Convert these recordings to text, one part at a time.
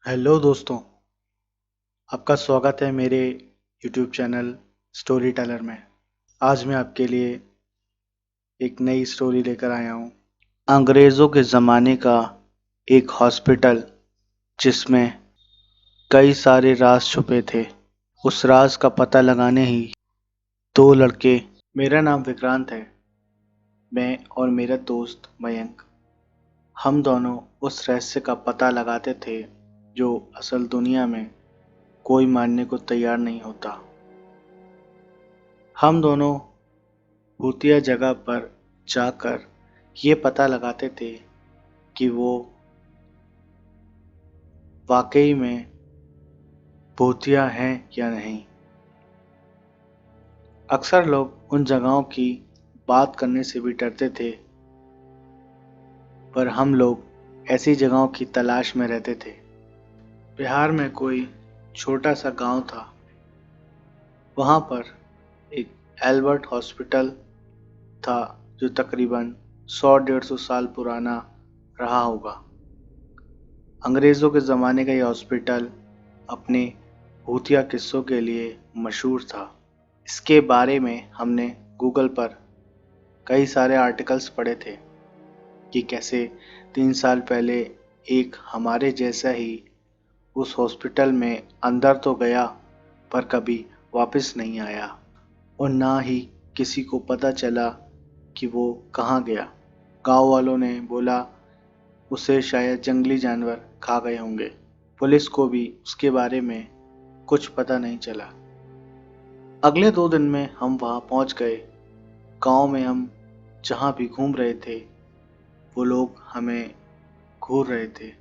Hello दोस्तों, आपका स्वागत है मेरे यूट्यूब चैनल स्टोरी टेलर में। आज मैं आपके लिए एक नई स्टोरी लेकर आया हूँ। अंग्रेज़ों के ज़माने का एक हॉस्पिटल जिसमें कई सारे राज छुपे थे। उस राज का पता लगाने ही दो लड़के, मेरा नाम विक्रांत है, मैं और मेरा दोस्त मयंक, हम दोनों उस रहस्य का पता लगाते थे जो असल दुनिया में कोई मानने को तैयार नहीं होता। हम दोनों भूतिया जगह पर जाकर ये पता लगाते थे कि वो वाकई में भूतिया हैं या नहीं। अक्सर लोग उन जगहों की बात करने से भी डरते थे, पर हम लोग ऐसी जगहों की तलाश में रहते थे। बिहार में कोई छोटा सा गांव था। वहां पर एक एल्बर्ट हॉस्पिटल था जो तकरीबन 100-150 साल पुराना रहा होगा। अंग्रेज़ों के ज़माने का यह हॉस्पिटल अपने भूतिया किस्सों के लिए मशहूर था। इसके बारे में हमने गूगल पर कई सारे आर्टिकल्स पढ़े थे कि कैसे 3 साल पहले एक हमारे जैसा ही उस हॉस्पिटल में अंदर तो गया पर कभी वापस नहीं आया और ना ही किसी को पता चला कि वो कहाँ गया। गांव वालों ने बोला उसे शायद जंगली जानवर खा गए होंगे। पुलिस को भी उसके बारे में कुछ पता नहीं चला। अगले 2 दिन में हम वहां पहुंच गए। गांव में हम जहां भी घूम रहे थे वो लोग हमें घूर रहे थे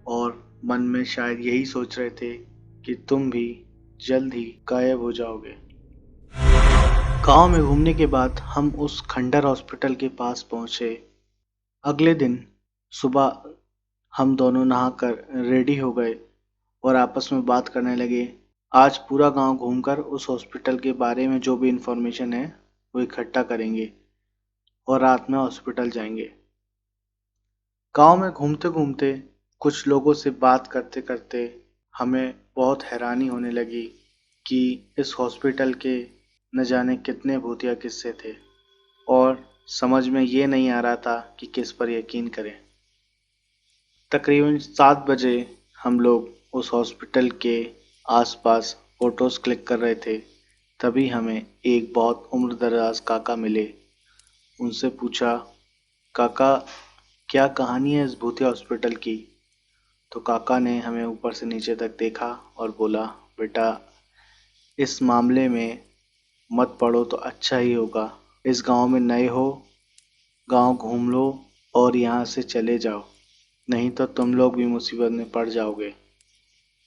और मन में शायद यही सोच रहे थे कि तुम भी जल्द ही गायब हो जाओगे। गांव में घूमने के बाद हम उस खंडर हॉस्पिटल के पास पहुंचे। अगले दिन सुबह हम दोनों नहाकर रेडी हो गए और आपस में बात करने लगे। आज पूरा गांव घूमकर उस हॉस्पिटल के बारे में जो भी इंफॉर्मेशन है वो इकट्ठा करेंगे और रात में हॉस्पिटल जाएंगे। गांव में घूमते घूमते कुछ लोगों से बात करते करते हमें बहुत हैरानी होने लगी कि इस हॉस्पिटल के न जाने कितने भूतिया किस्से थे और समझ में ये नहीं आ रहा था कि किस पर यकीन करें। तकरीबन 7 बजे हम लोग उस हॉस्पिटल के आसपास फोटोज क्लिक कर रहे थे, तभी हमें एक बहुत उम्रदराज काका मिले। उनसे पूछा, काका क्या कहानी है इस भूतिया हॉस्पिटल की? तो काका ने हमें ऊपर से नीचे तक देखा और बोला, बेटा इस मामले में मत पड़ो तो अच्छा ही होगा। इस गांव में नए हो, गांव घूम लो और यहाँ से चले जाओ, नहीं तो तुम लोग भी मुसीबत में पड़ जाओगे।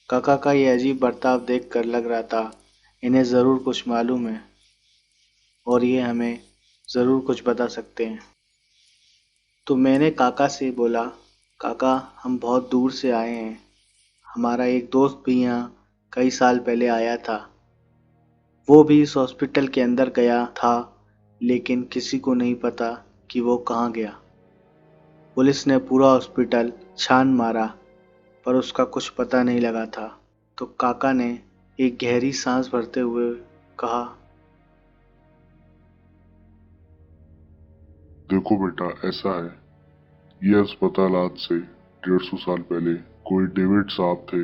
काका का ये अजीब बर्ताव देखकर लग रहा था इन्हें ज़रूर कुछ मालूम है और ये हमें ज़रूर कुछ बता सकते हैं। तो मैंने काका से बोला, काका हम बहुत दूर से आए हैं, हमारा एक दोस्त भी यहाँ कई साल पहले आया था। वो भी इस हॉस्पिटल के अंदर गया था लेकिन किसी को नहीं पता कि वो कहाँ गया। पुलिस ने पूरा हॉस्पिटल छान मारा पर उसका कुछ पता नहीं लगा था। तो काका ने एक गहरी सांस भरते हुए कहा, देखो बेटा, ऐसा है, ये अस्पताल आज से 150 साल पहले कोई डेविड साहब थे,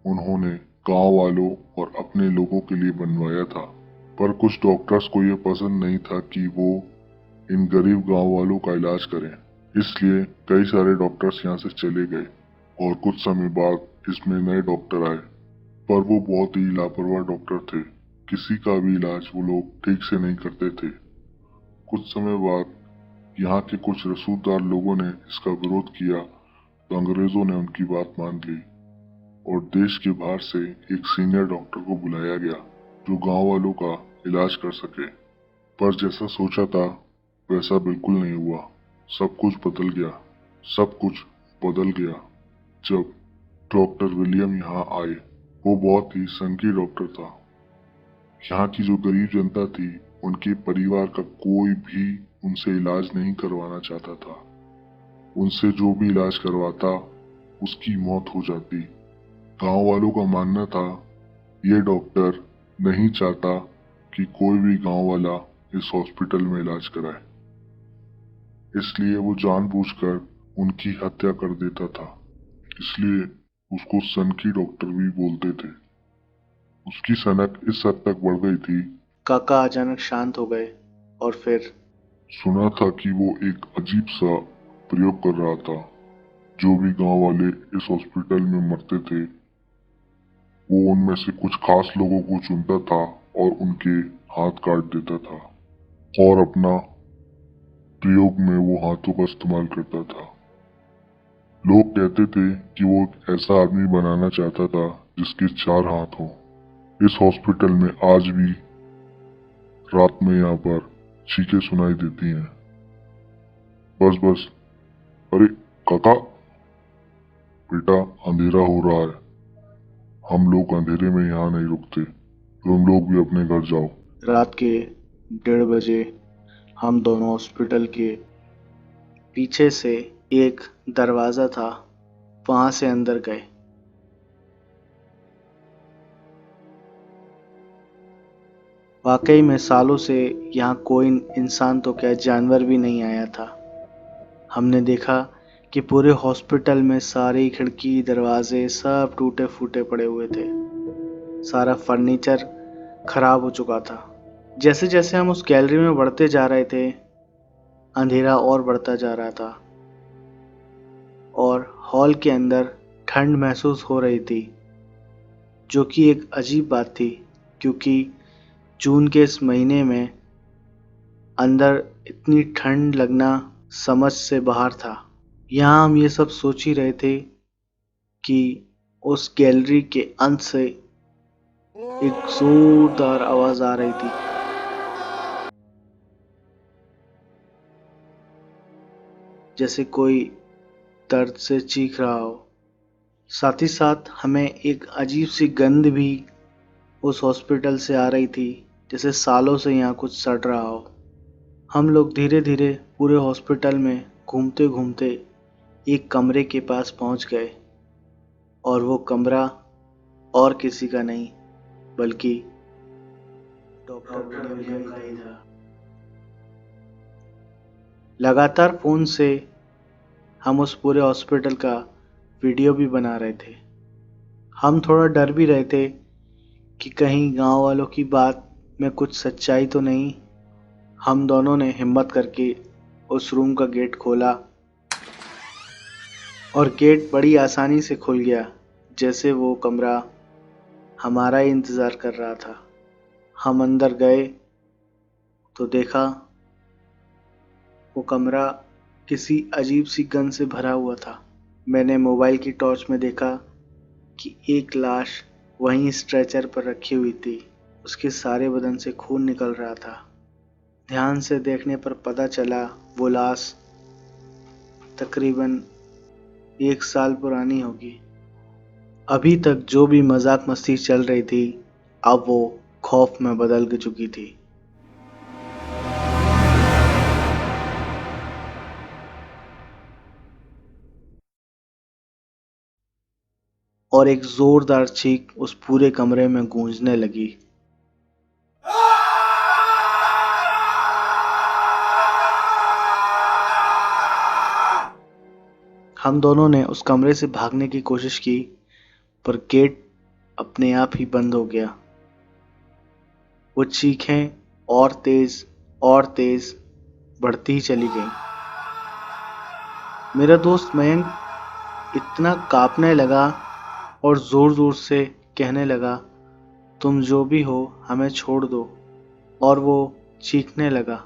उन्होंने गांव वालों और अपने लोगों के लिए बनवाया था। पर कुछ डॉक्टर्स को ये पसंद नहीं था कि वो इन गरीब गांव वालों का इलाज करें, इसलिए कई सारे डॉक्टर्स यहाँ से चले गए और कुछ समय बाद इसमें नए डॉक्टर आए। पर वो बहुत ही लापरवाह डॉक्टर थे, किसी का भी इलाज वो लोग ठीक से नहीं करते थे। कुछ समय बाद यहाँ के कुछ रसूखदार लोगों ने इसका विरोध किया तो अंग्रेजों ने उनकी बात मान ली और देश के बाहर से एक सीनियर डॉक्टर को बुलाया गया जो गांव वालों का इलाज कर सके। पर जैसा सोचा था वैसा बिल्कुल नहीं हुआ। सब कुछ बदल गया। सब कुछ बदल गया जब डॉक्टर विलियम यहाँ आए। वो बहुत ही संघी डॉक्टर था। यहाँ की जो गरीब जनता थी, उनके परिवार का कोई भी उनसे इलाज नहीं करवाना चाहता था। उनसे जो भी इलाज करवाता उसकी मौत हो जाती। गांव वालों का मानना था ये डॉक्टर नहीं चाहता कि कोई भी गांव वाला इस हॉस्पिटल में इलाज कराए, इसलिए वो जानबूझकर उनकी हत्या कर देता था। इसलिए उसको सनकी डॉक्टर भी बोलते थे। उसकी सनक इस हद तक बढ़ गई थी, काका अचानक शांत हो गए और फिर सुना था कि वो एक अजीब सा प्रयोग कर रहा था। जो भी गांव वाले इस हॉस्पिटल में मरते थे, वो उनमें से कुछ खास लोगों को चुनता था और उनके हाथ काट देता था, और अपना प्रयोग में वो हाथों का इस्तेमाल करता था। लोग कहते थे कि वो एक ऐसा आदमी बनाना चाहता था जिसके 4 हाथ हों। इस हॉस्पिटल में आज भी रात में यहाँ पर चीखें सुनाई देती हैं, बस बस, अरे काका, बेटा अंधेरा हो रहा है, हम लोग अंधेरे में यहाँ नहीं रुकते, तुम लोग भी अपने घर जाओ। रात के 1:30 बजे हम दोनों हॉस्पिटल के पीछे से एक दरवाजा था, वहां से अंदर गए। वाकई में सालों से यहाँ कोई इंसान तो क्या जानवर भी नहीं आया था। हमने देखा कि पूरे हॉस्पिटल में सारी खिड़की दरवाजे सब टूटे फूटे पड़े हुए थे। सारा फर्नीचर खराब हो चुका था। जैसे जैसे हम उस गैलरी में बढ़ते जा रहे थे, अंधेरा और बढ़ता जा रहा था और हॉल के अंदर ठंड महसूस हो रही थी, जो कि एक अजीब बात थी, क्योंकि जून के इस महीने में अंदर इतनी ठंड लगना समझ से बाहर था। यहाँ हम ये सब सोच ही रहे थे कि उस गैलरी के अंत से एक जोरदार आवाज आ रही थी, जैसे कोई दर्द से चीख रहा हो। साथ ही साथ हमें एक अजीब सी गंध भी उस हॉस्पिटल से आ रही थी, जैसे सालों से यहाँ कुछ सड़ रहा हो। हम लोग धीरे धीरे पूरे हॉस्पिटल में घूमते घूमते एक कमरे के पास पहुंच गए, और वो कमरा और किसी का नहीं बल्कि डॉक्टर विलियम का ही था। लगातार फोन से हम उस पूरे हॉस्पिटल का वीडियो भी बना रहे थे। हम थोड़ा डर भी रहे थे कि कहीं गांव वालों की बात में कुछ सच्चाई तो नहीं। हम दोनों ने हिम्मत करके उस रूम का गेट खोला और गेट बड़ी आसानी से खुल गया, जैसे वो कमरा हमारा ही इंतज़ार कर रहा था। हम अंदर गए तो देखा वो कमरा किसी अजीब सी गंध से भरा हुआ था। मैंने मोबाइल की टॉर्च में देखा कि एक लाश वहीं स्ट्रेचर पर रखी हुई थी। उसके सारे बदन से खून निकल रहा था। ध्यान से देखने पर पता चला वो लाश तकरीबन 1 साल पुरानी होगी। अभी तक जो भी मजाक मस्ती चल रही थी, अब वो खौफ में बदल चुकी थी। और एक जोरदार चीख उस पूरे कमरे में गूंजने लगी। हम दोनों ने उस कमरे से भागने की कोशिश की, पर गेट अपने आप ही बंद हो गया। वो चीखें और तेज बढ़ती ही चली गई। मेरा दोस्त मयंक इतना कांपने लगा और जोर जोर से कहने लगा, तुम जो भी हो हमें छोड़ दो। और वो चीखने लगा।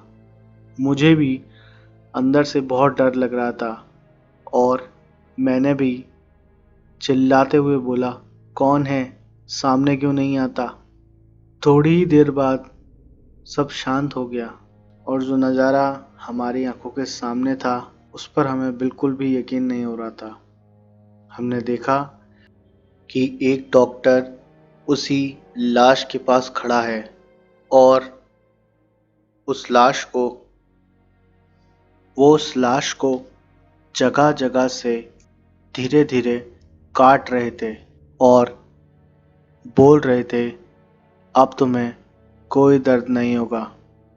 मुझे भी अंदर से बहुत डर लग रहा था और मैंने भी चिल्लाते हुए बोला, कौन है, सामने क्यों नहीं आता। थोड़ी ही देर बाद सब शांत हो गया और जो नज़ारा हमारी आंखों के सामने था उस पर हमें बिल्कुल भी यकीन नहीं हो रहा था। हमने देखा कि एक डॉक्टर उसी लाश के पास खड़ा है और उस लाश को जगह जगह से धीरे धीरे काट रहे थे और बोल रहे थे, अब तुम्हें कोई दर्द नहीं होगा,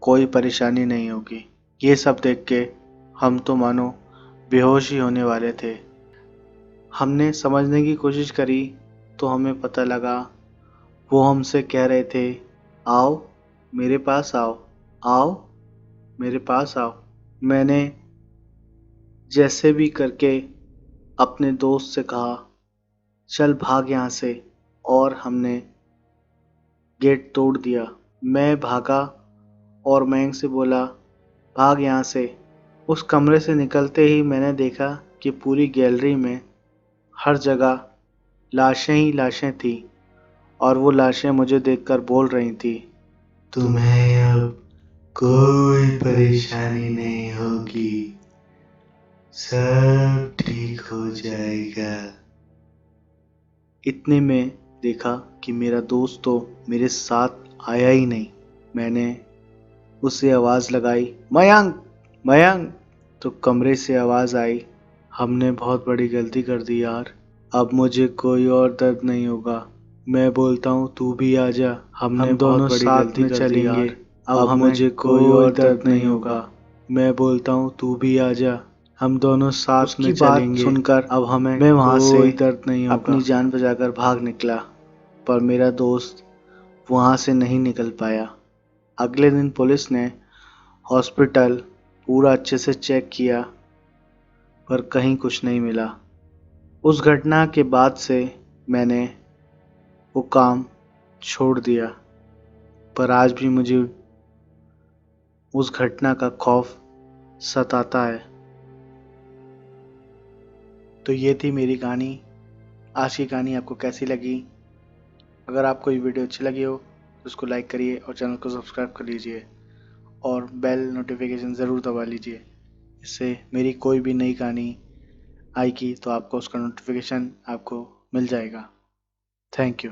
कोई परेशानी नहीं होगी। ये सब देख के हम तो मानो बेहोश ही होने वाले थे। हमने समझने की कोशिश करी तो हमें पता लगा वो हमसे कह रहे थे, आओ मेरे पास आओ, आओ मेरे पास आओ। मैंने जैसे भी करके अपने दोस्त से कहा, चल भाग यहाँ से, और हमने गेट तोड़ दिया। मैं भागा और मयंक से बोला, भाग यहाँ से। उस कमरे से निकलते ही मैंने देखा कि पूरी गैलरी में हर जगह लाशें ही लाशें थी और वो लाशें मुझे देखकर बोल रही थी, तुम्हें अब कोई परेशानी नहीं होगी, सब ठीक हो जाएगा। इतने में देखा कि मेरा दोस्त तो मेरे साथ आया ही नहीं। मैंने उसे आवाज़ लगाई, मयंक मयंक। तो कमरे से आवाज़ आई, हमने बहुत बड़ी गलती कर दी यार, अब मुझे कोई और दर्द नहीं होगा। मैं बोलता हूँ तू भी आ जा, हम दोनों साथ में चलेंगे, अब मुझे कोई और दर्द नहीं होगा। मैं बोलता हूँ तू भी आ जा, हम दोनों साथ में चलेंगे। सुनकर अब हमें मैं वहाँ से दर्द नहीं होगा, अपनी जान बचाकर भाग निकला, पर मेरा दोस्त वहाँ से नहीं निकल पाया। अगले दिन पुलिस ने हॉस्पिटल पूरा अच्छे से चेक किया, पर कहीं कुछ नहीं मिला। उस घटना के बाद से मैंने वो काम छोड़ दिया, पर आज भी मुझे उस घटना का खौफ सताता है। तो ये थी मेरी कहानी। आज की कहानी आपको कैसी लगी? अगर आपको ये वीडियो अच्छी लगी हो तो उसको लाइक करिए और चैनल को सब्सक्राइब कर लीजिए और बेल नोटिफिकेशन ज़रूर दबा लीजिए। इससे मेरी कोई भी नई कहानी आएगी तो आपको उसका नोटिफिकेशन आपको मिल जाएगा। Thank you.